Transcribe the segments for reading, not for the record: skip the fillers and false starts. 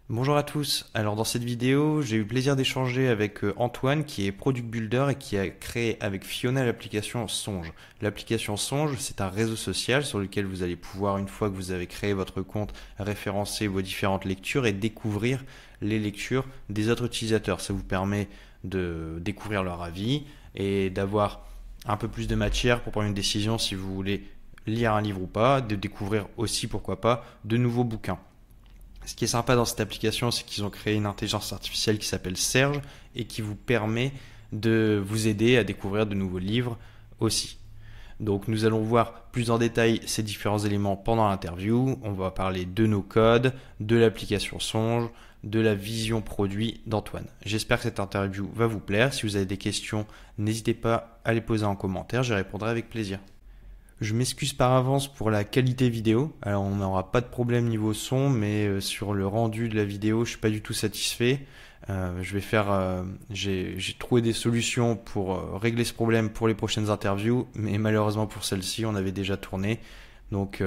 Bonjour à tous. Alors dans cette vidéo, j'ai eu le plaisir d'échanger avec Antoine qui est Product Builder et qui a créé avec Fiona l'application Songe. L'application Songe, c'est un réseau social sur lequel vous allez pouvoir, une fois que vous avez créé votre compte, référencer vos différentes lectures et découvrir les lectures des autres utilisateurs. Ça vous permet de découvrir leur avis et d'avoir un peu plus de matière pour prendre une décision si vous voulez lire un livre ou pas, de découvrir aussi, pourquoi pas, de nouveaux bouquins. Ce qui est sympa dans cette application, c'est qu'ils ont créé une intelligence artificielle qui s'appelle Serge et qui vous permet de vous aider à découvrir de nouveaux livres aussi. Donc nous allons voir plus en détail ces différents éléments pendant l'interview. On va parler de nos codes, de l'application Songe, de la vision produit d'Antoine. J'espère que cette interview va vous plaire. Si vous avez des questions, n'hésitez pas à les poser en commentaire, j'y répondrai avec plaisir. Je m'excuse par avance pour la qualité vidéo. Alors on n'aura pas de problème niveau son, mais sur le rendu de la vidéo, je suis pas du tout satisfait. J'ai trouvé des solutions pour régler ce problème pour les prochaines interviews, mais malheureusement pour celle-ci, on avait déjà tourné. Donc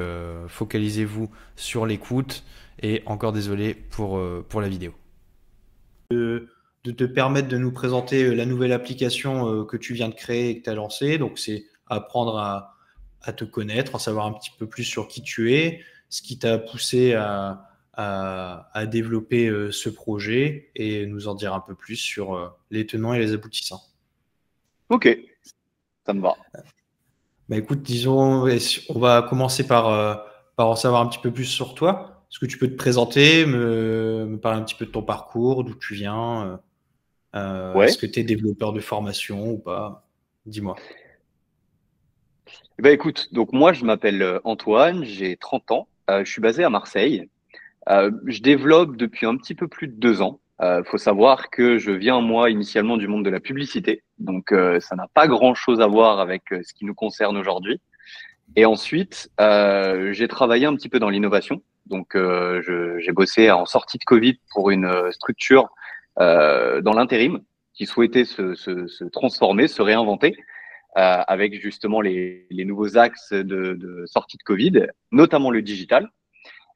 focalisez-vous sur l'écoute et encore désolé pour la vidéo. De te permettre de nous présenter la nouvelle application que tu viens de créer et que tu as lancée. Donc c'est apprendre à te connaître, en savoir un petit peu plus sur qui tu es, ce qui t'a poussé à développer ce projet et nous en dire un peu plus sur les tenants et les aboutissants. Ok, ça me va. Bah écoute, disons, on va commencer par en savoir un petit peu plus sur toi. Est-ce que tu peux te présenter, me parler un petit peu de ton parcours, d'où tu viens, est-ce Ouais. que tu es développeur de formation ou pas? Dis-moi. Eh ben, écoute, donc moi, je m'appelle Antoine, j'ai 30 ans, je suis basé à Marseille. Je développe depuis un petit peu plus de 2 ans. Faut savoir que je viens, moi, initialement du monde de la publicité. Donc, ça n'a pas grand-chose à voir avec ce qui nous concerne aujourd'hui. Et ensuite, j'ai travaillé un petit peu dans l'innovation. Donc, j'ai bossé en sortie de Covid pour une structure dans l'intérim qui souhaitait se transformer, se réinventer. Avec justement les nouveaux axes de sortie de Covid, notamment le digital.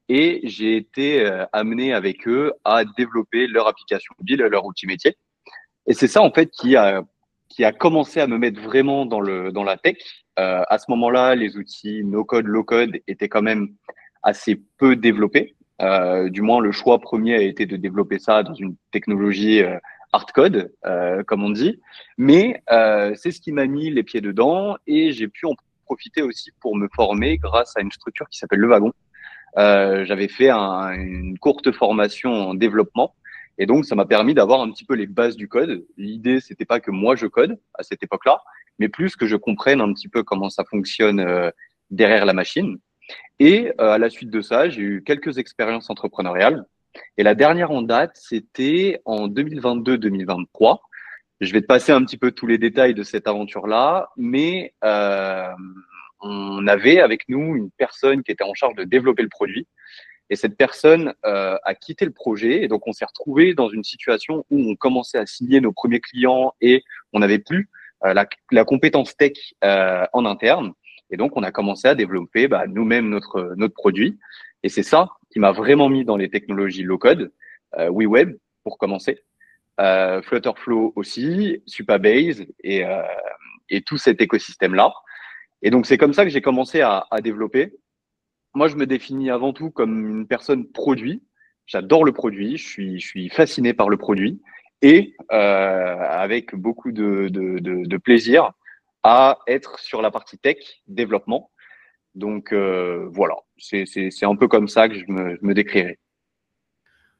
Et j'ai été amené avec eux à développer leur application mobile, leur outil métier. Et c'est ça en fait qui a commencé à me mettre vraiment dans la tech. À ce moment-là, les outils no-code, low-code étaient quand même assez peu développés. Du moins, le choix premier a été de développer ça dans une technologie hard-code, comme on dit. Mais c'est ce qui m'a mis les pieds dedans et j'ai pu en profiter aussi pour me former grâce à une structure qui s'appelle Le Wagon. J'avais fait une courte formation en développement et donc ça m'a permis d'avoir un petit peu les bases du code. L'idée, c'était pas que moi je code à cette époque-là, mais plus que je comprenne un petit peu comment ça fonctionne derrière la machine. Et à la suite de ça, j'ai eu quelques expériences entrepreneuriales. Et la dernière en date, c'était en 2022-2023. Je vais te passer un petit peu tous les détails de cette aventure-là, mais on avait avec nous une personne qui était en charge de développer le produit. Et cette personne a quitté le projet. Et donc, on s'est retrouvé dans une situation où on commençait à signer nos premiers clients et on n'avait plus la compétence tech en interne. Et donc, on a commencé à développer nous-mêmes notre produit. Et c'est ça qui m'a vraiment mis dans les technologies low-code, WeWeb pour commencer, Flutterflow aussi, Supabase et tout cet écosystème-là. Et donc, c'est comme ça que j'ai commencé à développer. Moi, je me définis avant tout comme une personne produit. J'adore le produit, je suis fasciné par le produit et avec beaucoup de plaisir à être sur la partie tech, développement. Donc voilà, c'est un peu comme ça que je me décrirais.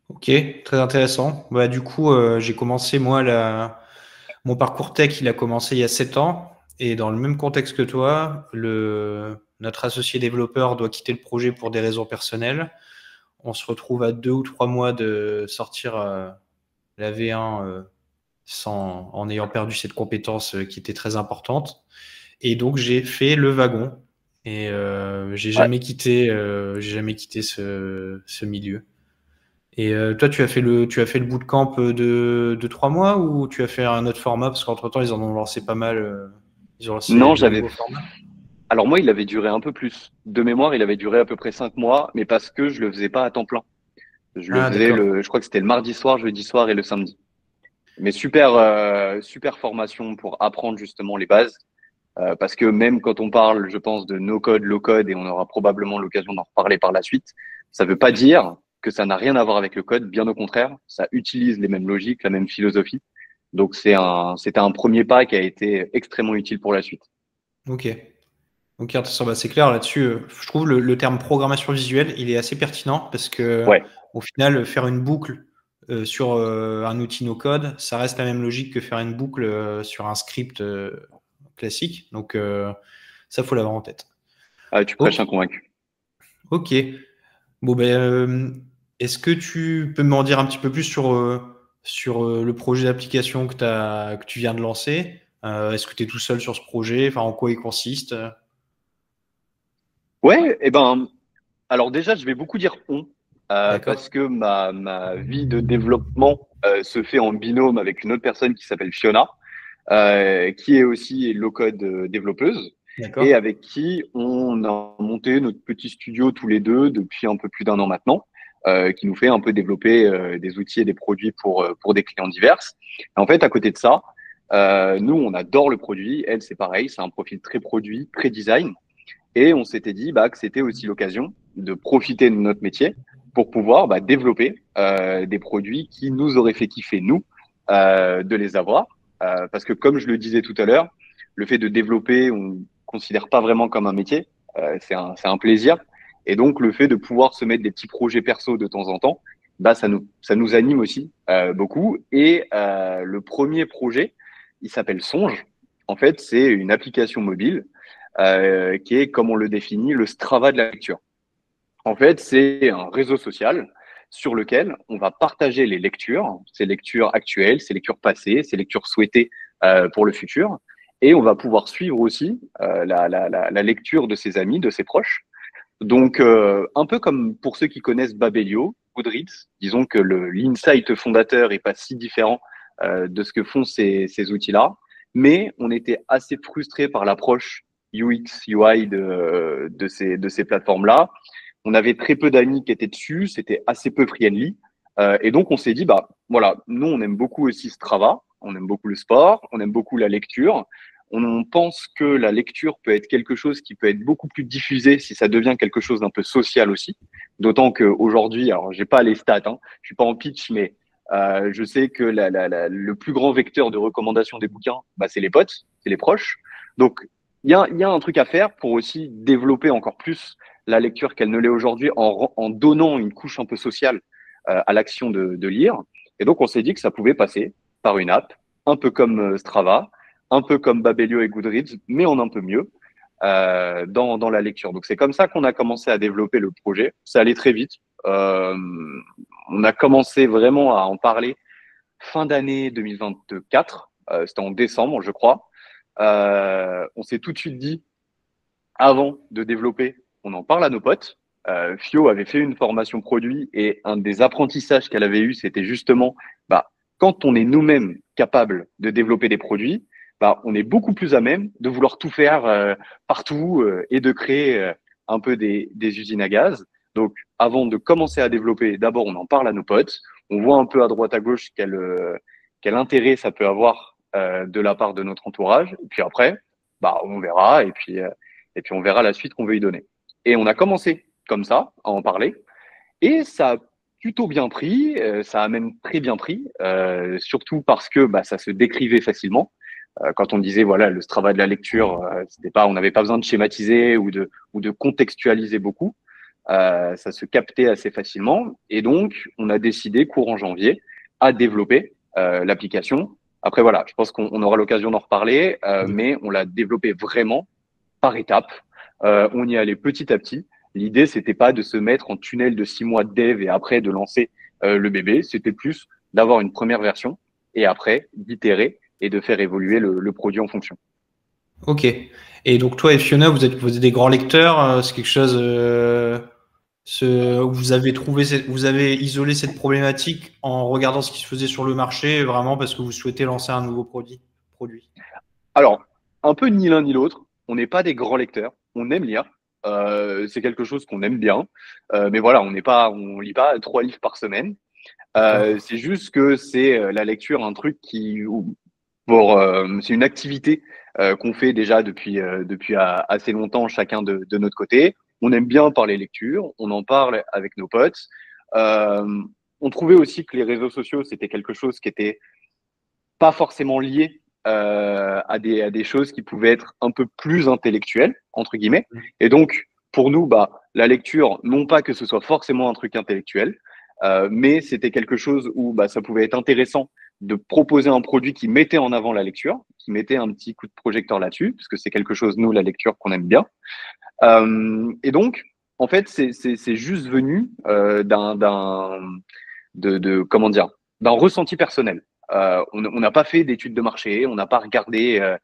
Ok, très intéressant. Bah, du coup, j'ai commencé, moi, mon parcours tech, il a commencé il y a 7 ans. Et dans le même contexte que toi, notre associé développeur doit quitter le projet pour des raisons personnelles. On se retrouve à 2 ou 3 mois de sortir la V1 en ayant perdu cette compétence qui était très importante. Et donc, j'ai fait le wagon. Et Ouais. j'ai jamais quitté ce milieu. Et toi, tu as fait le bootcamp de 3 mois ou tu as fait un autre format? Parce qu'entre-temps, ils en ont lancé pas mal. Ils ont lancé Non, de j'avais. nouveaux formats. Alors moi, il avait duré un peu plus. De mémoire, il avait duré à peu près 5 mois, mais parce que je le faisais pas à temps plein. Je le Ah, faisais d'accord. je crois que c'était le mardi soir, jeudi soir et le samedi. Mais super, super formation pour apprendre justement les bases. Parce que même quand on parle, je pense, de no code, low code, et on aura probablement l'occasion d'en reparler par la suite, ça ne veut pas dire que ça n'a rien à voir avec le code. Bien au contraire, ça utilise les mêmes logiques, la même philosophie. Donc c'était un premier pas qui a été extrêmement utile pour la suite. Ok. Ok, intéressant. Bah, c'est clair là-dessus. Je trouve le terme programmation visuelle, il est assez pertinent parce que Ouais, au final, faire une boucle sur un outil no-code, ça reste la même logique que faire une boucle sur un script classique. Donc ça, faut l'avoir en tête. tu Ok, prêches un convaincu. ok. Bon ben, est-ce que tu peux m'en dire un petit peu plus sur le projet d'application que tu viens de lancer? Est-ce que tu es tout seul sur ce projet? Enfin, en quoi il consiste? Ouais, et ben, alors déjà, je vais beaucoup dire on, D'accord? parce que ma vie de développement se fait en binôme avec une autre personne qui s'appelle Fiona, qui est aussi low-code développeuse, et D'accord? avec qui on a monté notre petit studio tous les deux depuis un peu plus d'un an maintenant, qui nous fait un peu développer des outils et des produits pour des clients divers. Et en fait, à côté de ça, nous, on adore le produit. Elle, c'est pareil, c'est un profil très produit, très design. Et on s'était dit bah, que c'était aussi l'occasion de profiter de notre métier pour pouvoir développer des produits qui nous auraient fait kiffer, nous, de les avoir. Parce que comme je le disais tout à l'heure, le fait de développer, on ne considère pas vraiment comme un métier, c'est un plaisir. Et donc, le fait de pouvoir se mettre des petits projets perso de temps en temps, bah, ça nous anime aussi beaucoup. Et le premier projet, il s'appelle Songe. En fait, c'est une application mobile qui est, comme on le définit, le Strava de la lecture. En fait, c'est un réseau social sur lequel on va partager les lectures, ces lectures actuelles, ces lectures passées, ces lectures souhaitées pour le futur. Et on va pouvoir suivre aussi la lecture de ses amis, de ses proches. Donc, un peu comme pour ceux qui connaissent Babelio, Goodreads, disons que l'insight fondateur est pas si différent de ce que font ces outils-là, mais on était assez frustré par l'approche UX, UI de ces plateformes-là. On avait très peu d'amis qui étaient dessus, c'était assez peu friendly. Et donc, on s'est dit, bah voilà, nous, on aime beaucoup aussi Strava, on aime beaucoup le sport, on aime beaucoup la lecture. On pense que la lecture peut être quelque chose qui peut être beaucoup plus diffusé si ça devient quelque chose d'un peu social aussi. D'autant qu'aujourd'hui, alors j'ai pas les stats, hein, je suis pas en pitch, mais je sais que le plus grand vecteur de recommandation des bouquins, bah, c'est les potes, c'est les proches. Donc, il y a un truc à faire pour aussi développer encore plus la lecture qu'elle ne l'est aujourd'hui en donnant une couche un peu sociale à l'action de lire. Et donc, on s'est dit que ça pouvait passer par une app, un peu comme Strava, un peu comme Babelio et Goodreads, mais en un peu mieux dans la lecture. Donc, c'est comme ça qu'on a commencé à développer le projet. Ça allait très vite. Euh, on a commencé vraiment à en parler fin d'année 2024. C'était en décembre, je crois. On s'est tout de suite dit, avant de développer, on en parle à nos potes. Fio avait fait une formation produit et un des apprentissages qu'elle avait eu, c'était justement, bah, quand on est nous-mêmes capables de développer des produits, bah, on est beaucoup plus à même de vouloir tout faire partout et de créer un peu des usines à gaz. Donc, avant de commencer à développer, d'abord, on en parle à nos potes. On voit un peu à droite à gauche quel intérêt ça peut avoir de la part de notre entourage. Et puis après, bah, on verra. Et puis on verra la suite qu'on veut y donner. Et on a commencé comme ça à en parler et ça a plutôt bien pris, ça a même très bien pris, surtout parce que bah, ça se décrivait facilement. Quand on disait voilà le Strava de la lecture, c'était pas, on n'avait pas besoin de schématiser ou de contextualiser beaucoup. Ça se captait assez facilement et donc on a décidé courant janvier à développer l'application. Après voilà, je pense qu'on aura l'occasion d'en reparler, mais on l'a développé vraiment par étapes. On y allait petit à petit. L'idée, c'était pas de se mettre en tunnel de 6 mois de dev et après de lancer le bébé. C'était plus d'avoir une première version et après d'itérer et de faire évoluer le produit en fonction. Ok. Et donc toi et Fiona, vous êtes des grands lecteurs. C'est quelque chose. Vous avez vous avez isolé cette problématique en regardant ce qui se faisait sur le marché, vraiment parce que vous souhaitez lancer un nouveau produit. Alors, un peu ni l'un ni l'autre. On n'est pas des grands lecteurs. On aime lire. c'est quelque chose qu'on aime bien, mais voilà, on lit pas 3 livres par semaine. D'accord. C'est juste que c'est la lecture un truc c'est une activité qu'on fait déjà depuis assez longtemps chacun de notre côté. On aime bien parler lecture, on en parle avec nos potes. Euh, on trouvait aussi que les réseaux sociaux c'était quelque chose qui était pas forcément lié à des choses qui pouvaient être un peu plus intellectuelles entre guillemets. Et donc pour nous, bah la lecture, non pas que ce soit forcément un truc intellectuel, mais c'était quelque chose où bah, ça pouvait être intéressant de proposer un produit qui mettait en avant la lecture, qui mettait un petit coup de projecteur là-dessus, parce que c'est quelque chose, nous, la lecture, qu'on aime bien. Et donc, en fait, c'est juste venu comment dire, d'un ressenti personnel. On n'a pas fait d'études de marché, on n'a pas regardé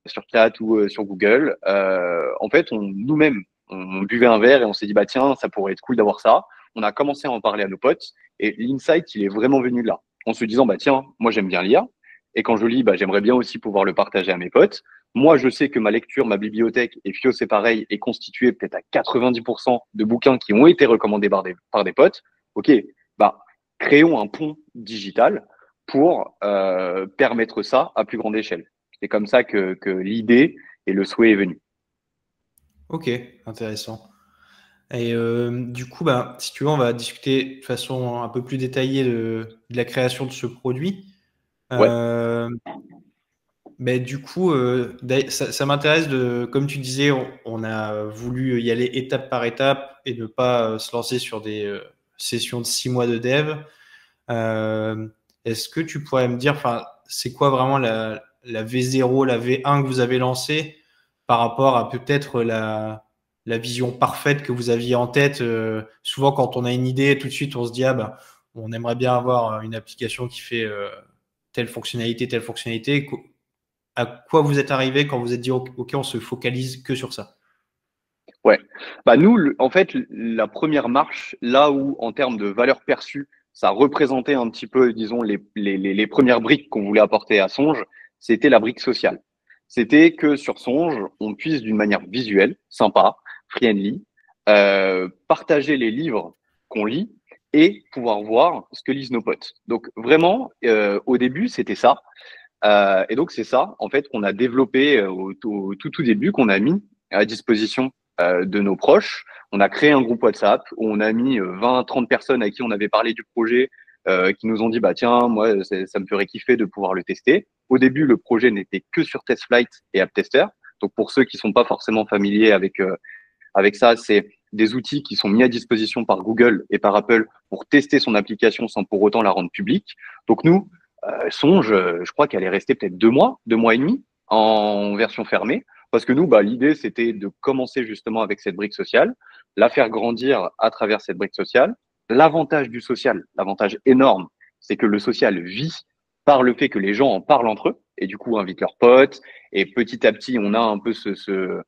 sur Chat ou sur Google. En fait, nous-mêmes, on buvait un verre et on s'est dit, bah tiens, ça pourrait être cool d'avoir ça. On a commencé à en parler à nos potes et l'insight, il est vraiment venu de là. En se disant, bah tiens, moi j'aime bien lire. Et quand je lis, bah, j'aimerais bien aussi pouvoir le partager à mes potes. Moi, je sais que ma lecture, ma bibliothèque, et Fio, c'est pareil, est constituée peut-être à 90% de bouquins qui ont été recommandés par des potes. OK, bah, créons un pont digital pour permettre ça à plus grande échelle. C'est comme ça que l'idée et le souhait est venu. Ok, intéressant. Et du coup, bah, si tu veux, on va discuter de façon un peu plus détaillée de la création de ce produit. Ouais, Euh, mais du coup, ça m'intéresse comme tu disais, on a voulu y aller étape par étape et ne pas se lancer sur des sessions de 6 mois de dev. Euh, Est-ce que tu pourrais me dire, enfin, c'est quoi vraiment la V0, la V1 que vous avez lancée par rapport à peut-être la vision parfaite que vous aviez en tête? Souvent, quand on a une idée, tout de suite, on se dit, ah bah, on aimerait bien avoir une application qui fait telle fonctionnalité, telle fonctionnalité. À quoi vous êtes arrivé quand vous êtes dit, OK, on se focalise que sur ça? ouais. Bah nous, en fait, la première marche, là où en termes de valeur perçue, ça représentait un petit peu, disons, les premières briques qu'on voulait apporter à Songe, c'était la brique sociale. C'était que sur Songe, on puisse d'une manière visuelle, sympa, friendly, partager les livres qu'on lit et pouvoir voir ce que lisent nos potes. Donc vraiment, au début, c'était ça. Et donc, c'est ça, en fait, qu'on a développé tout début, qu'on a mis à disposition de nos proches. On a créé un groupe WhatsApp où on a mis 20, 30 personnes à qui on avait parlé du projet, qui nous ont dit, bah tiens, moi, ça me ferait kiffer de pouvoir le tester. Au début, le projet n'était que sur TestFlight et AppTester. Donc, pour ceux qui sont pas forcément familiers avec ça, c'est des outils qui sont mis à disposition par Google et par Apple pour tester son application sans pour autant la rendre publique. Donc, nous, Songe, je crois qu'elle est restée peut-être 2 mois, 2 mois et demi en version fermée. Parce que nous, bah, l'idée, c'était de commencer justement avec cette brique sociale, la faire grandir à travers cette brique sociale. L'avantage du social, l'avantage énorme, c'est que le social vit par le fait que les gens en parlent entre eux et du coup invitent leurs potes. Et petit à petit, on a un peu ce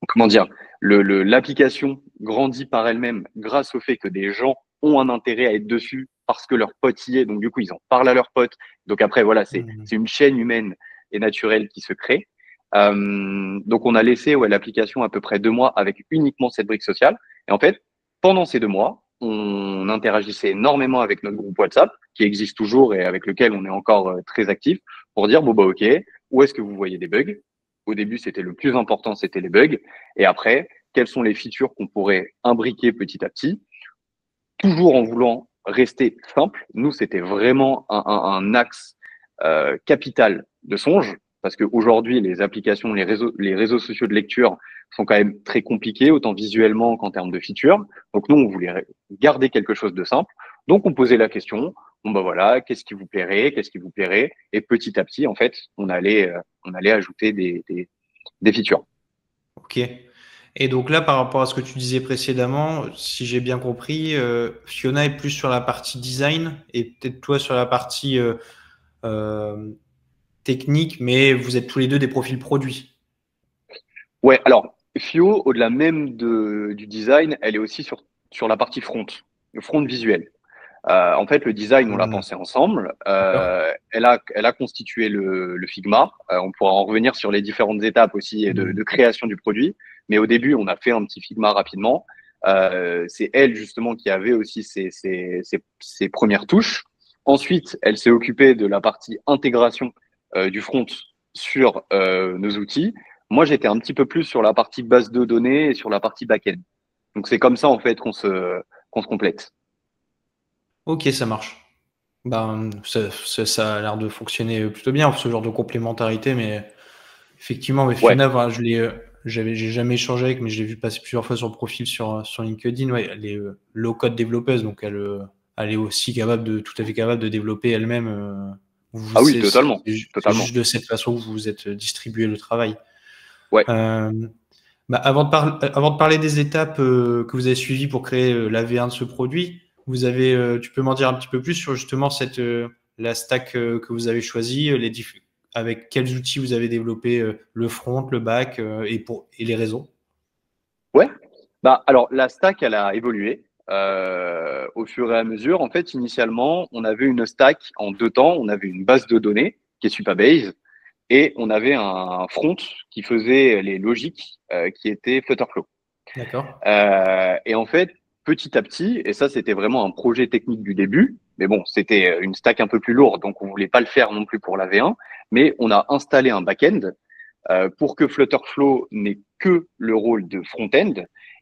comment dire, l'application grandit par elle-même grâce au fait que des gens ont un intérêt à être dessus parce que leur pote y est. Donc, du coup, ils en parlent à leur pote. Donc, après, voilà, Hmm. c'est une chaîne humaine et naturelle qui se crée. Donc, on a laissé ouais, l'application à peu près 2 mois avec uniquement cette brique sociale. Et en fait, pendant ces 2 mois, on interagissait énormément avec notre groupe WhatsApp, qui existe toujours et avec lequel on est encore très actif, pour dire, bon, bah, OK, où est-ce que vous voyez des bugs? Au début, c'était le plus important, c'était les bugs. Et après, quelles sont les features qu'on pourrait imbriquer petit à petit, toujours en voulant rester simple. Nous, c'était vraiment un axe capital de Songe, parce qu'aujourd'hui, les applications, les réseaux sociaux de lecture sont quand même très compliqués, autant visuellement qu'en termes de features. Donc nous, on voulait garder quelque chose de simple. Donc on posait la question, bon bah voilà, qu'est-ce qui vous plairait, qu'est-ce qui vous plairait, et petit à petit, en fait, on allait ajouter des features. Ok. Et donc là, par rapport à ce que tu disais précédemment, si j'ai bien compris, Fiona est plus sur la partie design et peut-être toi sur la partie euh, technique, mais vous êtes tous les deux des profils produits. Ouais, alors, Fio, au-delà même du design, elle est aussi sur la partie front, le front visuel. En fait, le design, on l'a Hmm, pensé ensemble. d'accord. Elle a constitué le Figma. On pourra en revenir sur les différentes étapes aussi et Hmm. de création du produit. Mais au début, on a fait un petit Figma rapidement. C'est elle justement qui avait aussi ses premières touches. Ensuite, elle s'est occupée de la partie intégration du front sur nos outils. Moi, j'étais un petit peu plus sur la partie base de données et sur la partie back-end. Donc, c'est comme ça en fait qu'on se complète. Ok, ça marche. Ben, ça a l'air de fonctionner plutôt bien, ce genre de complémentarité, mais effectivement, mais Ouais. Fiona, voilà, j'ai jamais échangé avec, mais je l'ai vu passer plusieurs fois sur le profil sur LinkedIn. Ouais, elle est low-code développeuse, donc elle est aussi tout à fait capable de développer elle-même. Ah oui, totalement, C'est totalement. juste de cette façon que vous vous êtes distribué le travail. Ouais. Euh, Bah, avant de parler des étapes que vous avez suivies pour créer la V1 de ce produit, tu peux m'en dire un petit peu plus sur justement la stack que vous avez choisie, avec quels outils vous avez développé le front, le back et les réseaux. Ouais. Bah, alors, la stack, elle a évolué au fur et à mesure. En fait, initialement, on avait une stack en deux temps. On avait une base de données qui est Supabase et on avait un front qui faisait les logiques qui était Flutterflow. D'accord? Et en fait, petit à petit, et ça, c'était vraiment un projet technique du début, mais bon, c'était une stack un peu plus lourde, donc on voulait pas le faire non plus pour la V1, mais on a installé un back-end pour que Flutterflow n'ait que le rôle de front-end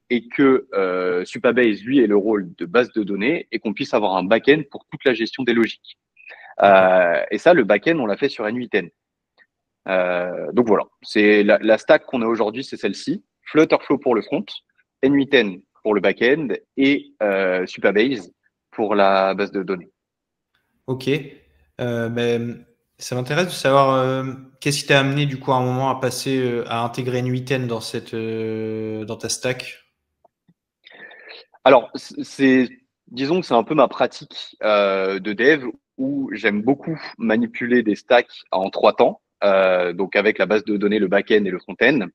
et que Supabase, lui, ait le rôle de base de données et qu'on puisse avoir un back-end pour toute la gestion des logiques. D'accord. Et ça, le back-end, on l'a fait sur N8N. Donc voilà, c'est la stack qu'on a aujourd'hui, c'est celle-ci. Flutterflow pour le front, N8N pour le back-end et Supabase pour la base de données. Ok. Ben, ça m'intéresse de savoir qu'est-ce qui t'a amené du coup à un moment à passer à intégrer une huitaine dans ta stack. Alors, disons que c'est un peu ma pratique de dev où j'aime beaucoup manipuler des stacks en trois temps, donc avec la base de données, le back-end et le front-end,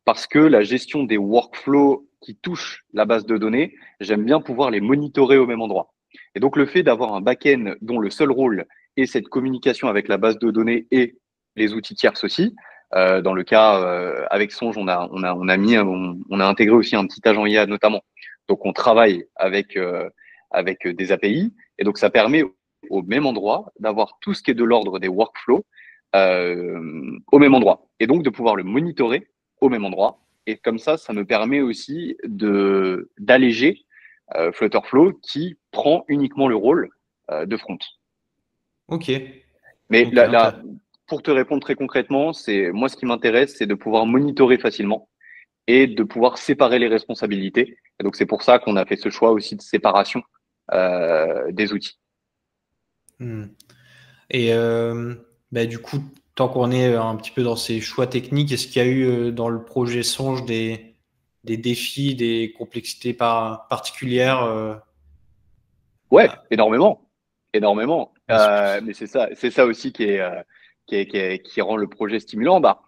parce que la gestion des workflows qui touchent la base de données, j'aime bien pouvoir les monitorer au même endroit. Et donc, le fait d'avoir un back-end dont le seul rôle est cette communication avec la base de données et les outils tierces aussi, dans le cas avec Songe, on a intégré aussi un petit agent IA notamment donc, on travaille avec des API. Et donc, ça permet au même endroit d'avoir tout ce qui est de l'ordre des workflows au même endroit. Et donc, de pouvoir le monitorer au même endroit. Et comme ça me permet aussi d'alléger Flutterflow qui prend uniquement le rôle de front. Ok. Mais Ok. pour te répondre très concrètement, c'est moi ce qui m'intéresse, c'est de pouvoir monitorer facilement et de pouvoir séparer les responsabilités. Et donc, c'est pour ça qu'on a fait ce choix aussi de séparation des outils. Hmm. Et bah, du coup, tant qu'on est un petit peu dans ces choix techniques, est-ce qu'il y a eu dans le projet Songe des défis, des complexités particulières Ouais, ah, énormément, énormément. ouais, Mais c'est ça aussi qui rend le projet stimulant. Bah,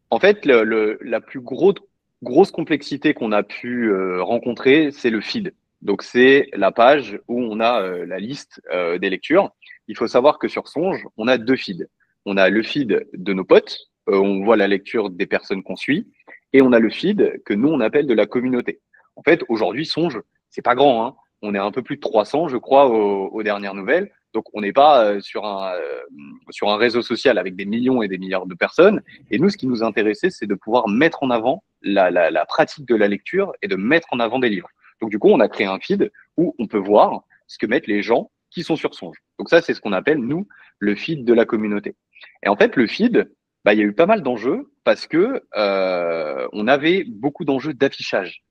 en fait, la plus grosse complexité qu'on a pu rencontrer, c'est le feed. Donc, c'est la page où on a la liste des lectures. Il faut savoir que sur Songe, on a deux feeds. On a le feed de nos potes, on voit la lecture des personnes qu'on suit, et on a le feed que nous, on appelle de la communauté. En fait, aujourd'hui, Songe, c'est pas grand, hein. On est un peu plus de 300, je crois, aux dernières nouvelles. Donc, on n'est pas sur un réseau social avec des millions et des milliards de personnes. Et nous, ce qui nous intéressait, c'est de pouvoir mettre en avant la pratique de la lecture et de mettre en avant des livres. Donc, du coup, on a créé un feed où on peut voir ce que mettent les gens qui sont sur Songe. Donc, ça, c'est ce qu'on appelle, nous, le feed de la communauté. Et en fait, le feed, bah, il y a eu pas mal d'enjeux parce que on avait beaucoup d'enjeux d'affichage.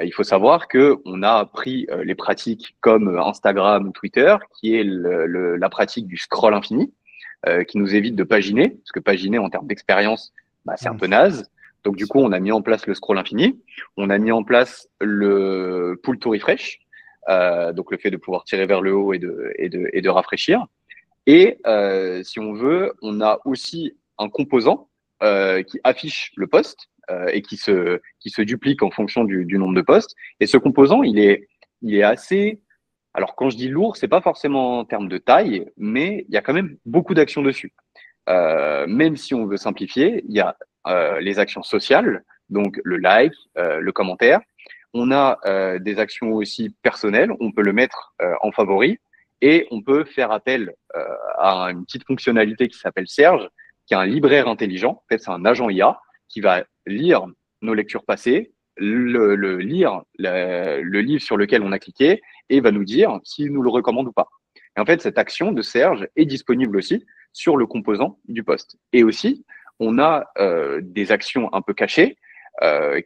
Il faut savoir que on a pris les pratiques comme Instagram ou Twitter, qui est la pratique du scroll infini, qui nous évite de paginer, parce que paginer en termes d'expérience, bah, c'est un hmm, peu naze. Donc du coup, on a mis en place le scroll infini, on a mis en place le pull to refresh, donc le fait de pouvoir tirer vers le haut et de rafraîchir. Et si on veut, on a aussi un composant qui affiche le poste et qui se duplique en fonction du nombre de postes. Et ce composant, il est assez Alors, quand je dis lourd, c'est pas forcément en termes de taille, mais il y a quand même beaucoup d'actions dessus. Même si on veut simplifier, il y a les actions sociales, donc le like, le commentaire. On a des actions aussi personnelles, on peut le mettre en favori et on peut faire appel à une petite fonctionnalité qui s'appelle Serge, qui est un libraire intelligent. En fait, c'est un agent IA qui va lire nos lectures passées, lire le livre sur lequel on a cliqué et va nous dire s'il nous le recommande ou pas. Et en fait, cette action de Serge est disponible aussi sur le composant du poste. Et aussi, on a des actions un peu cachées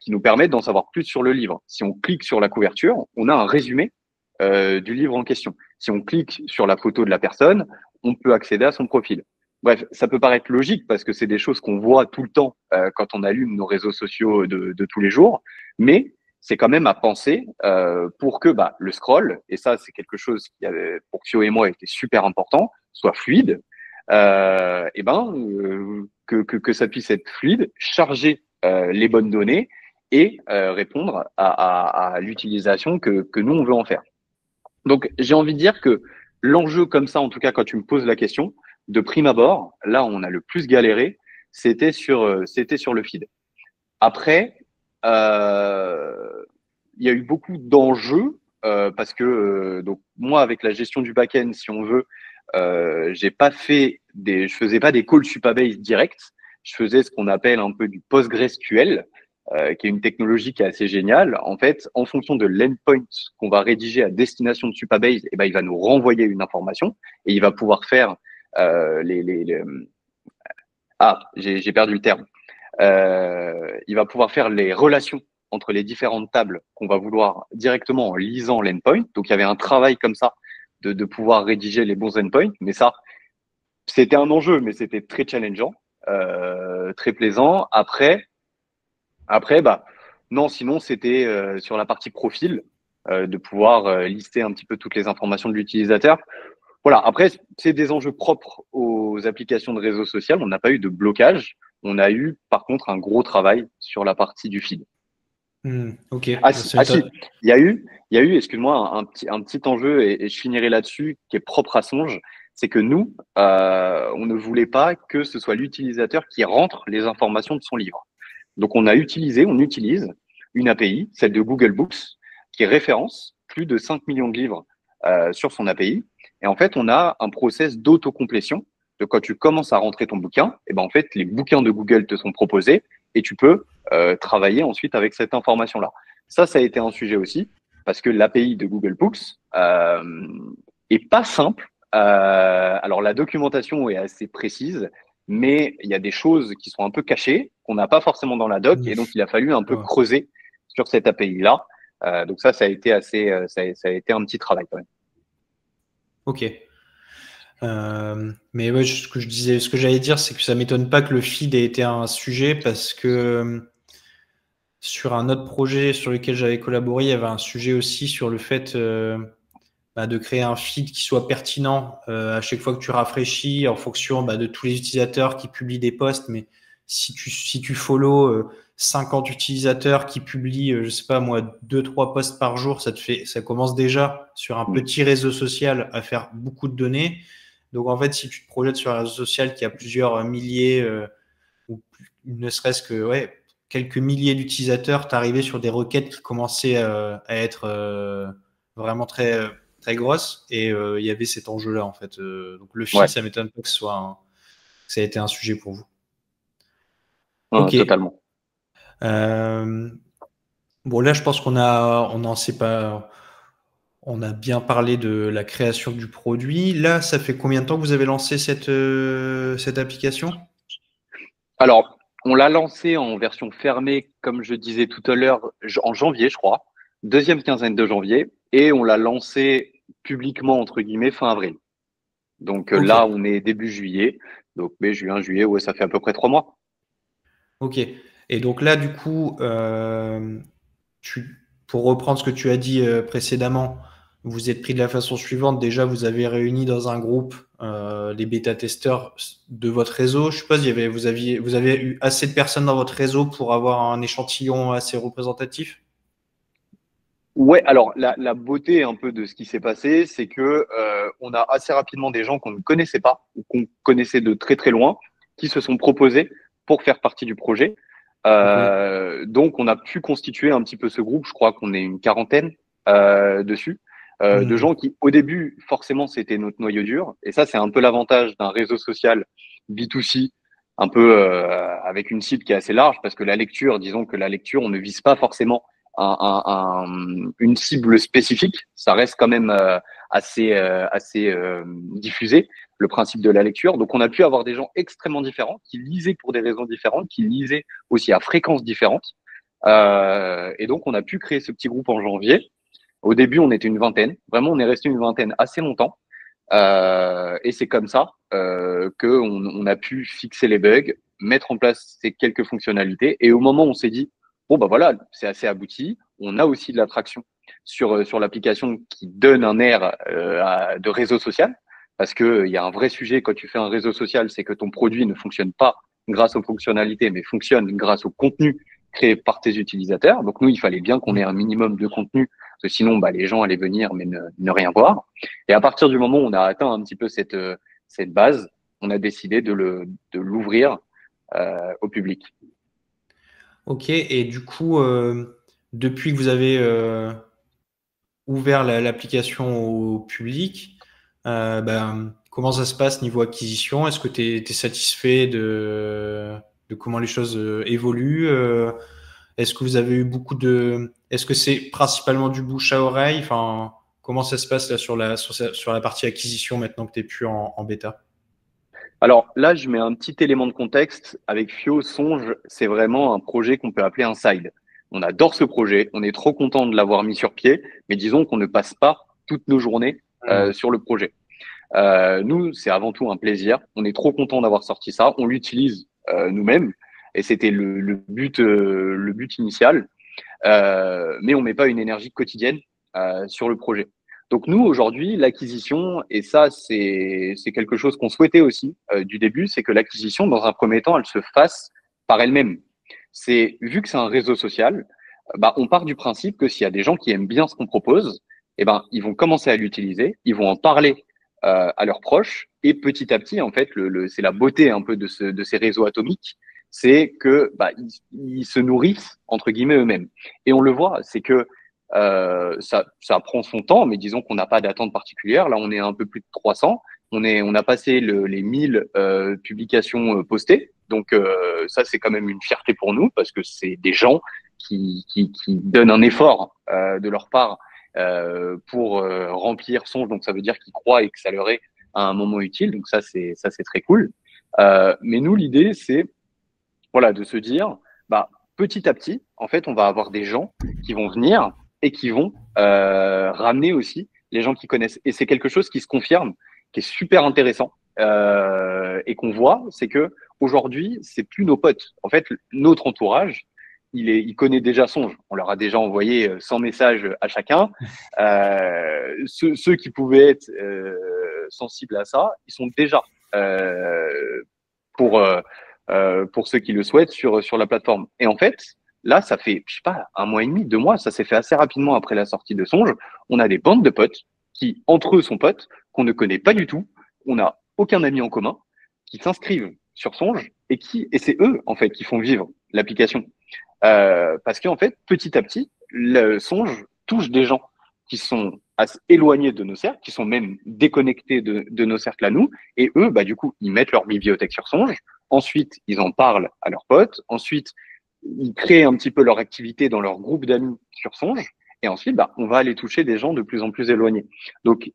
qui nous permettent d'en savoir plus sur le livre. Si on clique sur la couverture, on a un résumé du livre en question. Si on clique sur la photo de la personne, on peut accéder à son profil. Bref, ça peut paraître logique parce que c'est des choses qu'on voit tout le temps quand on allume nos réseaux sociaux de tous les jours, mais c'est quand même à penser pour que le scroll, et ça c'est quelque chose qui avait, pour Xio et moi était super important, soit fluide, que ça puisse être fluide, charger les bonnes données et répondre à l'utilisation que nous on veut en faire. Donc j'ai envie de dire que l'enjeu comme ça, en tout cas quand tu me poses la question, de prime abord, là où on a le plus galéré, c'était sur le feed. Après, il y a eu beaucoup d'enjeux parce que donc moi avec la gestion du back-end, si on veut, je faisais pas des calls Supabase direct. Je faisais ce qu'on appelle un peu du PostgreSQL, qui est une technologie qui est assez géniale. En fait, en fonction de l'endpoint qu'on va rédiger à destination de Supabase, il va nous renvoyer une information et il va pouvoir faire j'ai perdu le terme. Il va pouvoir faire les relations entre les différentes tables qu'on va vouloir directement en lisant l'endpoint. Donc, il y avait un travail comme ça de pouvoir rédiger les bons endpoints. Mais ça, c'était un enjeu, mais c'était très challengeant, très plaisant. Après, non, sinon, c'était sur la partie profil, de pouvoir lister un petit peu toutes les informations de l'utilisateur. Voilà, après, c'est des enjeux propres aux applications de réseau social. On n'a pas eu de blocage. On a eu, par contre, un gros travail sur la partie du feed. Ok, Si, il y a eu, excuse-moi, un petit enjeu, et je finirai là-dessus, qui est propre à Songe, c'est que nous, on ne voulait pas que ce soit l'utilisateur qui rentre les informations de son livre. Donc, on utilise une API, celle de Google Books, qui référence plus de 5 millions de livres sur son API. Et en fait, on a un process d'autocomplétion. Donc, quand tu commences à rentrer ton bouquin, en fait, les bouquins de Google te sont proposés et tu peux travailler ensuite avec cette information-là. Ça a été un sujet aussi, parce que l'API de Google Books est pas simple. Alors, la documentation est assez précise, mais il y a des choses qui sont un peu cachées, qu'on n'a pas forcément dans la doc, et donc il a fallu un peu creuser sur cette API-là. Donc ça a été ça a été un petit travail quand même. Ok. Mais ouais, ce que j'allais dire, c'est que ça m'étonne pas que le feed ait été un sujet parce que sur un autre projet sur lequel j'avais collaboré, il y avait un sujet aussi sur le fait de créer un feed qui soit pertinent à chaque fois que tu rafraîchis en fonction de tous les utilisateurs qui publient des posts. Mais si tu follow 50 utilisateurs qui publient, je sais pas moi, 2-3 posts par jour, ça commence déjà sur un petit réseau social à faire beaucoup de données. Donc en fait, si tu te projettes sur un réseau social qui a plusieurs milliers ou ne serait-ce que quelques milliers d'utilisateurs, tu arrivais sur des requêtes qui commençaient à être vraiment très très grosse et il y avait cet enjeu-là en fait. Donc le feed, ça m'étonne pas que ça a été un sujet pour vous. Ok. Totalement. Bon là, je pense qu'on n'en sait pas. On a bien parlé de la création du produit. Là, ça fait combien de temps que vous avez lancé cette application ? Alors, on l'a lancé en version fermée, comme je disais tout à l'heure, en janvier, je crois, deuxième quinzaine de janvier, et on l'a lancé publiquement, entre guillemets, fin avril. Donc là, on est début juillet. Donc mai, juin, juillet, ça fait à peu près 3 mois. Ok. Et donc là, du coup, pour reprendre ce que tu as dit précédemment, vous êtes pris de la façon suivante. Déjà, vous avez réuni dans un groupe les bêta-testeurs de votre réseau. Je suppose vous avez eu assez de personnes dans votre réseau pour avoir un échantillon assez représentatif ? Ouais, alors la beauté un peu de ce qui s'est passé, c'est que on a assez rapidement des gens qu'on ne connaissait pas ou qu'on connaissait de très très loin qui se sont proposés pour faire partie du projet. Trop cool. Donc on a pu constituer un petit peu ce groupe. Je crois qu'on est une quarantaine dessus, de Hmm. gens qui au début forcément c'était notre noyau dur. Et ça c'est un peu l'avantage d'un réseau social B2C, un peu avec une cible qui est assez large parce que la lecture, disons que la lecture, on ne vise pas forcément une cible spécifique. Ça reste quand même assez diffusé, le principe de la lecture. Donc, on a pu avoir des gens extrêmement différents qui lisaient pour des raisons différentes, qui lisaient aussi à fréquences différentes. Et donc, on a pu créer ce petit groupe en janvier. Au début, on était une vingtaine. Vraiment, on est resté une vingtaine assez longtemps. Et c'est comme ça qu'on a pu fixer les bugs, mettre en place ces quelques fonctionnalités. Et au moment où on s'est dit, bon, bah voilà, c'est assez abouti, on a aussi de l'attraction sur l'application qui donne un air de réseau social. Parce qu'il y a un vrai sujet quand tu fais un réseau social, c'est que ton produit ne fonctionne pas grâce aux fonctionnalités, mais fonctionne grâce au contenu créé par tes utilisateurs. Donc nous, il fallait bien qu'on ait un minimum de contenu, parce que sinon, bah, les gens allaient venir mais ne rien voir. Et à partir du moment où on a atteint un petit peu cette base, on a décidé de l'ouvrir au public. Ok, et du coup, depuis que vous avez ouvert l'application au public, comment ça se passe niveau acquisition? Est-ce que tu es satisfait de comment les choses évoluent? Est-ce que vous avez eu beaucoup de... Est-ce que c'est principalement du bouche à oreille? Enfin, comment ça se passe là sur la partie acquisition maintenant que tu n'es plus en bêta? Alors là, je mets un petit élément de contexte. Avec Fio, Songe, c'est vraiment un projet qu'on peut appeler un side. On adore ce projet, on est trop content de l'avoir mis sur pied, mais disons qu'on ne passe pas toutes nos journées Hmm. sur le projet. Nous, c'est avant tout un plaisir. On est trop content d'avoir sorti ça. On l'utilise nous-mêmes et c'était le but initial. Mais on met pas une énergie quotidienne sur le projet. Donc nous, aujourd'hui, l'acquisition, et ça, c'est quelque chose qu'on souhaitait aussi du début, c'est que l'acquisition, dans un premier temps, elle se fasse par elle-même. C'est vu que c'est un réseau social, bah, on part du principe que s'il y a des gens qui aiment bien ce qu'on propose, eh ben, ils vont commencer à l'utiliser, ils vont en parler à leurs proches, et petit à petit, en fait, c'est la beauté un peu de ces réseaux atomiques, c'est que bah, ils se nourrissent entre guillemets eux-mêmes. Et on le voit, c'est que ça prend son temps, mais disons qu'on n'a pas d'attente particulière. Là, on est un peu plus de 300. On a passé les 1000 publications postées. Donc ça, c'est quand même une fierté pour nous parce que c'est des gens qui donnent un effort de leur part pour remplir Songe. Donc ça veut dire qu'ils croient et que ça leur est à un moment utile. Donc ça c'est très cool. Mais nous, l'idée, c'est voilà, de se dire, bah, petit à petit, en fait, on va avoir des gens qui vont venir et qui vont ramener aussi les gens qui connaissent. Et c'est quelque chose qui se confirme, qui est super intéressant et qu'on voit, c'est que aujourd'hui, c'est plus nos potes. En fait, notre entourage, il connaît déjà Songe. On leur a déjà envoyé 100 messages à chacun. Ceux qui pouvaient être sensibles à ça, ils sont déjà pour pour ceux qui le souhaitent sur la plateforme. Et en fait, là, ça fait, je sais pas, un mois et demi, 2 mois, ça s'est fait assez rapidement après la sortie de Songe. On a des bandes de potes qui, entre eux, sont potes, qu'on ne connaît pas du tout. On n'a aucun ami en commun, qui s'inscrivent sur Songe et c'est eux, en fait, qui font vivre l'application. Parce qu'en fait, petit à petit, le Songe touche des gens qui sont assez éloignés de nos cercles, qui sont même déconnectés de nos cercles à nous, et eux, bah, du coup, ils mettent leur bibliothèque sur Songe. Ensuite, ils en parlent à leurs potes. Ensuite, ils créent un petit peu leur activité dans leur groupe d'amis sur Songe. Et ensuite, bah, on va aller toucher des gens de plus en plus éloignés. Donc,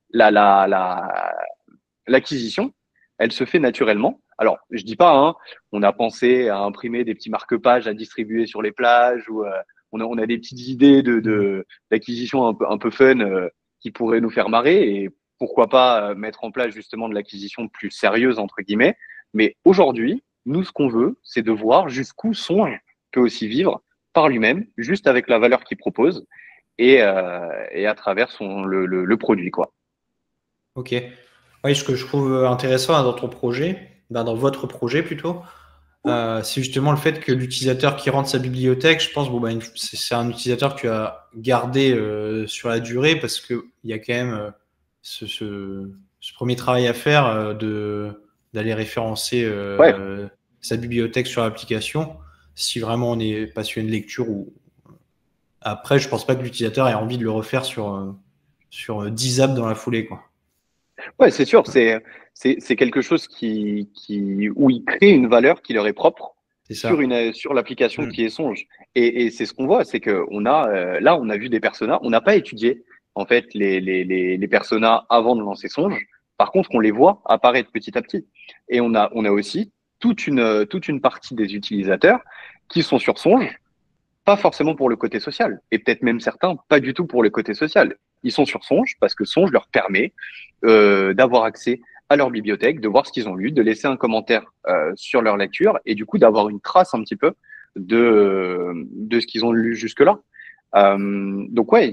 l'acquisition, elle se fait naturellement. Alors, je dis pas, hein, on a pensé à imprimer des petits marque-pages à distribuer sur les plages ou on a des petites idées d'acquisition un peu fun qui pourraient nous faire marrer et pourquoi pas mettre en place justement de l'acquisition plus sérieuse entre guillemets. Mais aujourd'hui, nous, ce qu'on veut, c'est de voir jusqu'où Songe peut aussi vivre par lui-même, juste avec la valeur qu'il propose et à travers le produit, quoi. Ok. Oui, ce que je trouve intéressant dans ton projet, dans votre projet plutôt, c'est justement le fait que l'utilisateur qui rentre sa bibliothèque, je pense, bon, bah, c'est un utilisateur que tu as gardé sur la durée parce qu'il y a quand même ce premier travail à faire d'aller référencer Ouais, sa bibliothèque sur l'application si vraiment on est passionné de lecture ou après, je pense pas que l'utilisateur ait envie de le refaire sur 10 apps dans la foulée, quoi. ouais, c'est sûr. C'est quelque chose où il crée une valeur qui leur est propre C'est ça. sur l'application Mm. qui est Songe. Et c'est ce qu'on voit, c'est que là, on a vu des personas. On n'a pas étudié en fait les personas avant de lancer Songe. Par contre, on les voit apparaître petit à petit. Et on a aussi toute une partie des utilisateurs qui sont sur Songe, pas forcément pour le côté social, et peut-être même certains pas du tout pour le côté social. Ils sont sur Songe parce que Songe leur permet d'avoir accès à leur bibliothèque, de voir ce qu'ils ont lu, de laisser un commentaire sur leur lecture et du coup d'avoir une trace un petit peu de ce qu'ils ont lu jusque-là. Donc ouais,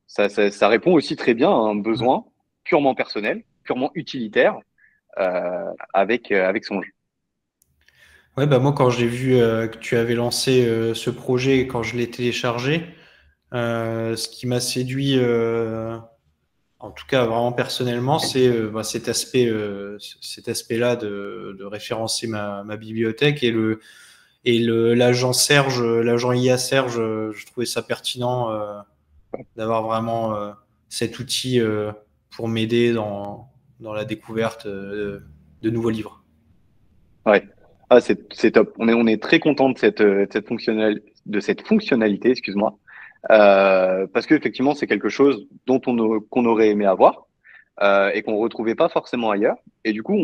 ça répond aussi très bien à un Mm. besoin purement personnel, purement utilitaire avec Songe. Ouais, bah moi, quand j'ai vu que tu avais lancé ce projet et quand je l'ai téléchargé, ce qui m'a séduit, en tout cas vraiment personnellement, c'est bah, cet aspect-là de référencer ma bibliothèque et l'agent Serge, l'agent IA Serge, je trouvais ça pertinent d'avoir vraiment cet outil pour m'aider dans la découverte de nouveaux livres. Ouais. Ah, c'est top. On est très content de cette fonctionnalité, excuse-moi. Parce que effectivement, c'est quelque chose qu'on aurait aimé avoir et qu'on retrouvait pas forcément ailleurs. Et du coup,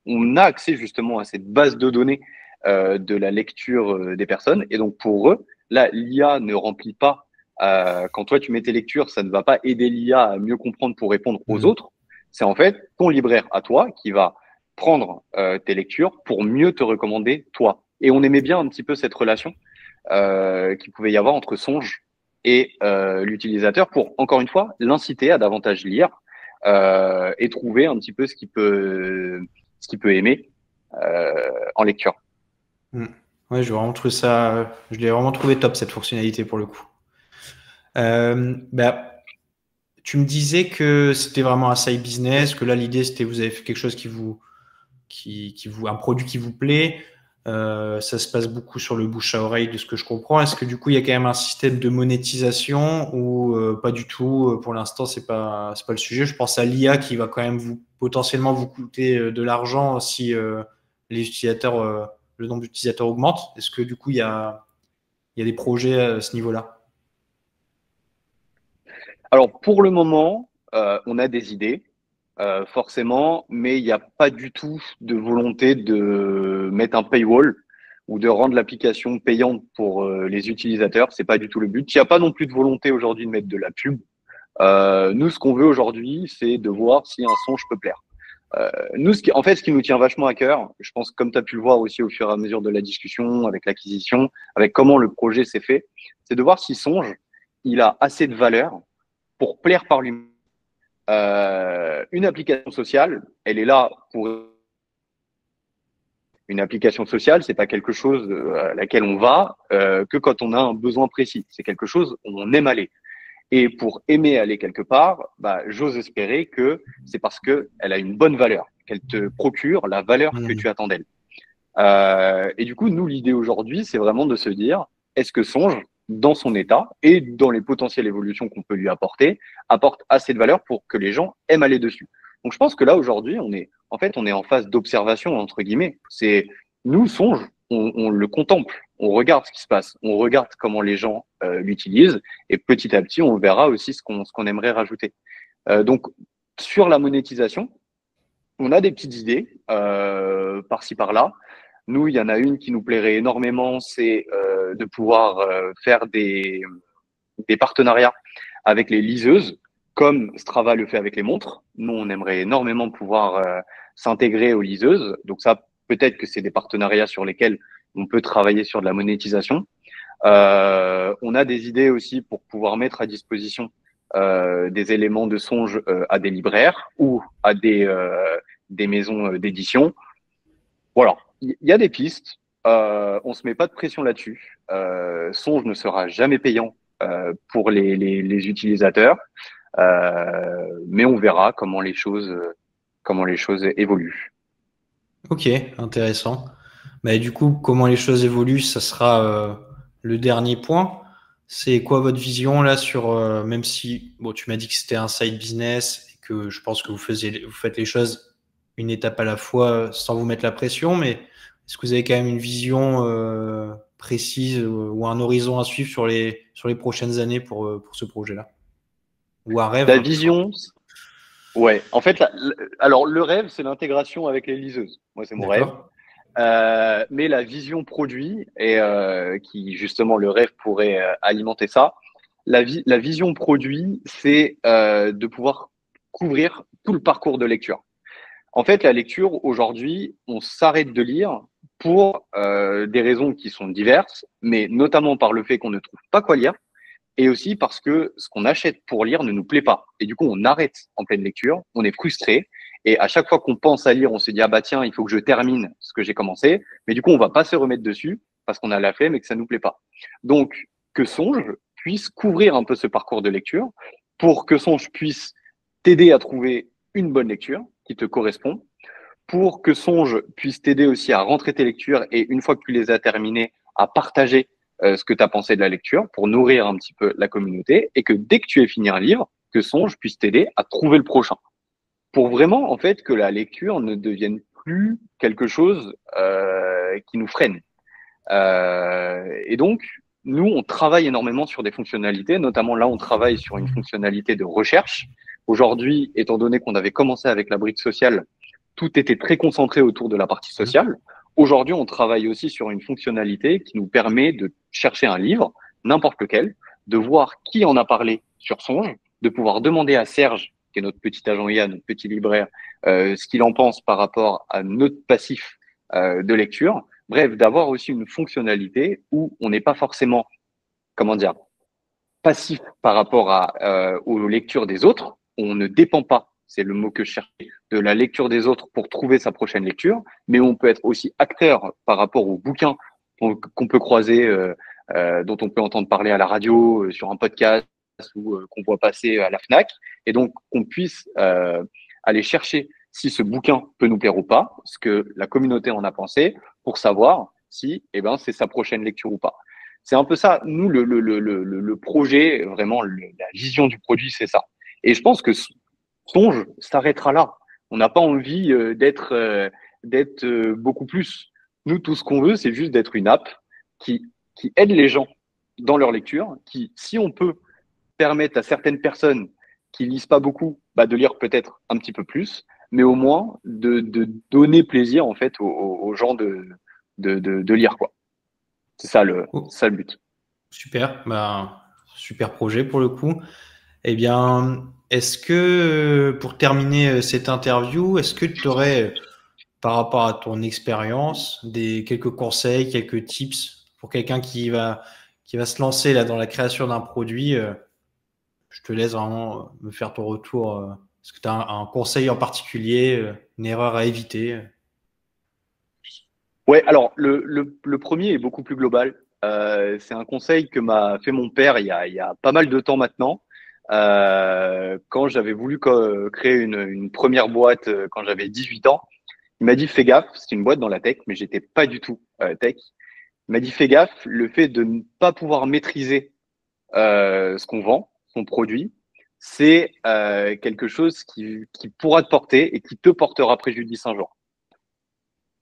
on a accès justement à cette base de données de la lecture des personnes. Et donc pour eux, là, l'IA ne remplit pas. Quand toi tu mets tes lectures, ça ne va pas aider l'IA à mieux comprendre pour répondre aux Mm. autres. C'est en fait ton libraire à toi qui va prendre tes lectures pour mieux te recommander toi. Et on aimait bien un petit peu cette relation qu'il pouvait y avoir entre Songe et l'utilisateur pour, encore une fois, l'inciter à davantage lire et trouver un petit peu ce qu'il peut aimer en lecture. Mm. Ouais, je l'ai vraiment trouvé top cette fonctionnalité pour le coup. Bah, tu me disais que c'était vraiment un side business, que là l'idée c'était vous avez fait quelque chose un produit qui vous plaît. Ça se passe beaucoup sur le bouche à oreille de ce que je comprends. Est-ce que du coup il y a quand même un système de monétisation ou pas du tout? Pour l'instant c'est pas le sujet. Je pense à l'IA qui va quand même potentiellement vous coûter de l'argent si les utilisateurs le nombre d'utilisateurs augmente. Est-ce que du coup il y a des projets à ce niveau-là? Alors pour le moment, on a des idées, forcément, mais il n'y a pas du tout de volonté de mettre un paywall ou de rendre l'application payante pour les utilisateurs. C'est pas du tout le but. Il n'y a pas non plus de volonté aujourd'hui de mettre de la pub. Nous, ce qu'on veut aujourd'hui, c'est de voir si un songe peut plaire. Nous, en fait, ce qui nous tient vachement à cœur, je pense, comme tu as pu le voir aussi au fur et à mesure de la discussion, avec l'acquisition, avec comment le projet s'est fait, c'est de voir si Songe, il a assez de valeur pour plaire par lui-même. Une application sociale, elle est là pour une application sociale, c'est pas quelque chose à laquelle on va que quand on a un besoin précis. C'est quelque chose où on aime aller. Et pour aimer aller quelque part, bah, j'ose espérer que c'est parce que elle a une bonne valeur, qu'elle te procure la valeur que Mmh. tu attends d'elle. Et du coup, nous, l'idée aujourd'hui, c'est vraiment de se dire, est-ce que Songe, dans son état et dans les potentielles évolutions qu'on peut lui apporter, apporte assez de valeur pour que les gens aiment aller dessus. Donc, je pense que là, aujourd'hui, on est en phase d'observation, entre guillemets. C'est, nous, Songe, on le contemple, on regarde ce qui se passe, on regarde comment les gens l'utilisent, et petit à petit, on verra aussi ce qu'on aimerait rajouter. Donc, sur la monétisation, on a des petites idées par-ci par-là. Nous, il y en a une qui nous plairait énormément, c'est de pouvoir faire des partenariats avec les liseuses, comme Strava le fait avec les montres. Nous, on aimerait énormément pouvoir s'intégrer aux liseuses. Donc ça, peut-être que c'est des partenariats sur lesquels on peut travailler sur de la monétisation. On a des idées aussi pour pouvoir mettre à disposition des éléments de songe à des libraires ou à des maisons d'édition. Voilà, il y a des pistes. On se met pas de pression là-dessus. Songe ne sera jamais payant pour les utilisateurs, mais on verra comment les choses évoluent. Ok, intéressant. Mais du coup, comment les choses évoluent, ça sera le dernier point. C'est quoi votre vision là sur, même si bon, tu m'as dit que c'était un side business et que je pense que vous faites les choses une étape à la fois sans vous mettre la pression, mais est-ce que vous avez quand même une vision précise ou un horizon à suivre sur les prochaines années pour ce projet-là? Ou un rêve, La hein, tout simplement. vision, ouais. En fait, alors le rêve, c'est l'intégration avec les liseuses. Moi, c'est mon rêve. D'accord? Mais la vision produit, et qui justement le rêve pourrait alimenter ça, la vision produit, c'est de pouvoir couvrir tout le parcours de lecture. En fait, la lecture, aujourd'hui, on s'arrête de lire pour des raisons qui sont diverses, mais notamment par le fait qu'on ne trouve pas quoi lire, et aussi parce que ce qu'on achète pour lire ne nous plaît pas. Et du coup, on arrête en pleine lecture, on est frustré, et à chaque fois qu'on pense à lire, on se dit, ah bah tiens, il faut que je termine ce que j'ai commencé, mais du coup, on va pas se remettre dessus parce qu'on a la flemme et que ça nous plaît pas. Donc, que Songe puisse couvrir un peu ce parcours de lecture pour que Songe puisse t'aider à trouver une bonne lecture qui te correspond, pour que Songe puisse t'aider aussi à rentrer tes lectures et une fois que tu les as terminées, à partager ce que tu as pensé de la lecture pour nourrir un petit peu la communauté et que dès que tu aies fini un livre, que Songe puisse t'aider à trouver le prochain. Pour vraiment, en fait, que la lecture ne devienne plus quelque chose qui nous freine. Et donc, nous, on travaille énormément sur des fonctionnalités, notamment là, on travaille sur une fonctionnalité de recherche. Aujourd'hui, étant donné qu'on avait commencé avec la brique sociale, tout était très concentré autour de la partie sociale. Aujourd'hui, on travaille aussi sur une fonctionnalité qui nous permet de chercher un livre, n'importe lequel, de voir qui en a parlé sur Songe, de pouvoir demander à Serge, qui est notre petit agent IA, notre petit libraire, ce qu'il en pense par rapport à notre passif de lecture. Bref, d'avoir aussi une fonctionnalité où on n'est pas forcément, comment dire, passif par rapport aux lectures des autres. On ne dépend pas, c'est le mot que je cherchais, de la lecture des autres pour trouver sa prochaine lecture, mais on peut être aussi acteur par rapport aux bouquins qu'on peut croiser, dont on peut entendre parler à la radio, sur un podcast ou qu'on voit passer à la Fnac, et donc qu'on puisse aller chercher si ce bouquin peut nous plaire ou pas, ce que la communauté en a pensé, pour savoir si c'est sa prochaine lecture ou pas. C'est un peu ça. Nous, le projet, vraiment, la vision du produit, c'est ça. Et je pense que Songe s'arrêtera là. On n'a pas envie d'être beaucoup plus. Nous, tout ce qu'on veut, c'est juste d'être une app qui, qui aide les gens dans leur lecture, qui, si on peut permettre à certaines personnes qui lisent pas beaucoup, bah, de lire peut-être un petit peu plus, mais au moins de donner plaisir en fait aux gens de lire quoi. Oh, C'est ça le but. super, bah, super projet pour le coup. Eh bien, est-ce que, pour terminer cette interview, est-ce que tu aurais, par rapport à ton expérience, quelques conseils, quelques tips pour quelqu'un qui va se lancer là dans la création d'un produit? Je te laisse vraiment me faire ton retour. Est-ce que tu as un conseil en particulier, une erreur à éviter? Ouais, alors le premier est beaucoup plus global. C'est un conseil que m'a fait mon père il y a pas mal de temps maintenant. Quand j'avais voulu créer une première boîte quand j'avais 18 ans, il m'a dit fais gaffe, c'est une boîte dans la tech, mais j'étais pas du tout tech. Il m'a dit fais gaffe, le fait de ne pas pouvoir maîtriser ce qu'on vend, son produit, c'est quelque chose qui pourra te porter et qui te portera préjudice un jour.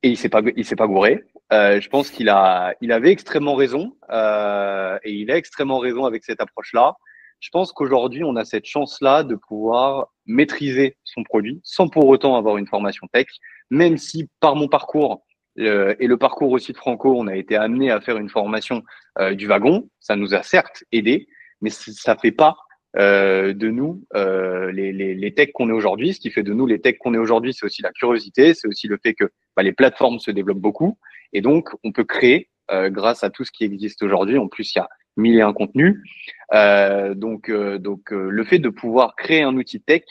Et il s'est pas gouré. Je pense il avait extrêmement raison, et il a extrêmement raison avec cette approche-là. Je pense qu'aujourd'hui, on a cette chance-là de pouvoir maîtriser son produit sans pour autant avoir une formation tech, même si par mon parcours et le parcours aussi de Franco, on a été amené à faire une formation du wagon. Ça nous a certes aidé, mais ça fait pas de nous les techs qu'on est aujourd'hui. Ce qui fait de nous les techs qu'on est aujourd'hui, c'est aussi la curiosité, c'est aussi le fait que les plateformes se développent beaucoup et donc on peut créer grâce à tout ce qui existe aujourd'hui. En plus, il y a mille et un contenus. Le fait de pouvoir créer un outil tech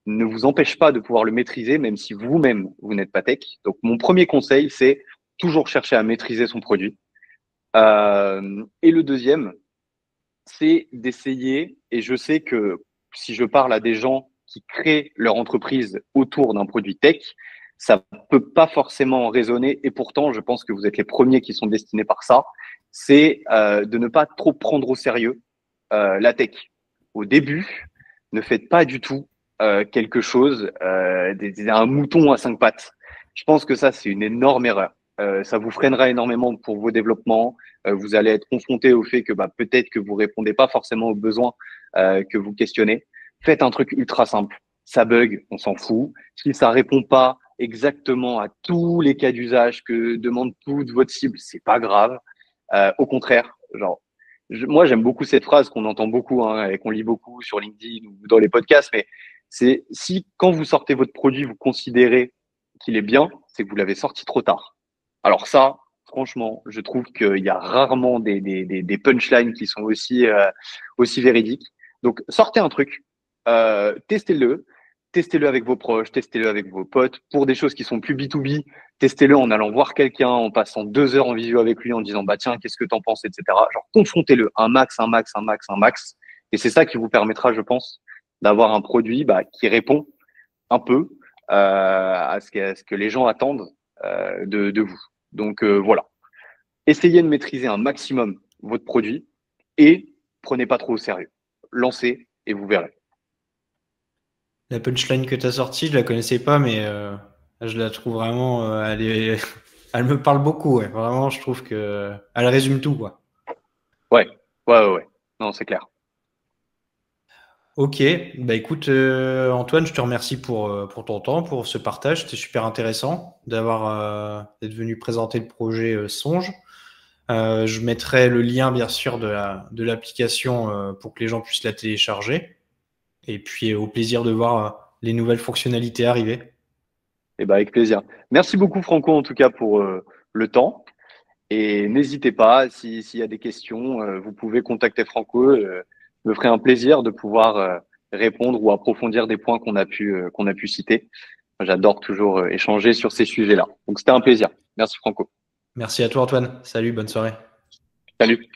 ne vous empêche pas de pouvoir le maîtriser, même si vous-même, vous n'êtes pas tech. Donc, mon premier conseil, c'est toujours chercher à maîtriser son produit. Et le deuxième, c'est d'essayer, et je sais que si je parle à des gens qui créent leur entreprise autour d'un produit tech, ça peut pas forcément résonner, et pourtant, je pense que vous êtes les premiers qui sont destinés par ça, c'est de ne pas trop prendre au sérieux la tech. Au début, ne faites pas du tout quelque chose, un mouton à 5 pattes. Je pense que ça, c'est une énorme erreur. Ça vous freinera énormément pour vos développements. Vous allez être confronté au fait que peut-être que vous répondez pas forcément aux besoins que vous questionnez. Faites un truc ultra simple. Ça bug, on s'en fout. Si ça répond pas exactement à tous les cas d'usage que demande toute votre cible, c'est pas grave. Au contraire, genre, moi j'aime beaucoup cette phrase qu'on entend beaucoup et qu'on lit beaucoup sur LinkedIn ou dans les podcasts, mais c'est si quand vous sortez votre produit, vous considérez qu'il est bien, c'est que vous l'avez sorti trop tard. Alors ça, franchement, je trouve qu'il y a rarement des punchlines qui sont aussi véridiques. Donc, sortez un truc, testez-le, testez-le avec vos proches, testez-le avec vos potes. Pour des choses qui sont plus B2B, testez-le en allant voir quelqu'un, en passant 2 heures en visio avec lui, en disant, tiens, qu'est-ce que t'en penses, etc. Genre, confrontez-le, un max. Et c'est ça qui vous permettra, je pense, d'avoir un produit qui répond un peu à ce que les gens attendent de vous. Donc voilà, essayez de maîtriser un maximum votre produit et prenez pas trop au sérieux. Lancez et vous verrez. La punchline que tu as sortie, je la connaissais pas, mais je la trouve vraiment, elle me parle beaucoup. Ouais. Vraiment, je trouve que elle résume tout, quoi. Ouais. Non, c'est clair. Ok, écoute, Antoine, je te remercie pour ton temps, pour ce partage. C'était super intéressant d'être venu présenter le projet Songe. Je mettrai le lien, bien sûr, de l'application pour que les gens puissent la télécharger. Et puis, au plaisir de voir les nouvelles fonctionnalités arriver. Avec plaisir. Merci beaucoup, Franco, en tout cas, pour le temps. Et n'hésitez pas, s'il y a des questions, vous pouvez contacter Franco. Je me ferai un plaisir de pouvoir répondre ou approfondir des points qu'on a pu citer. J'adore toujours échanger sur ces sujets-là. Donc, c'était un plaisir. Merci, Franco. Merci à toi, Antoine. Salut, bonne soirée. Salut.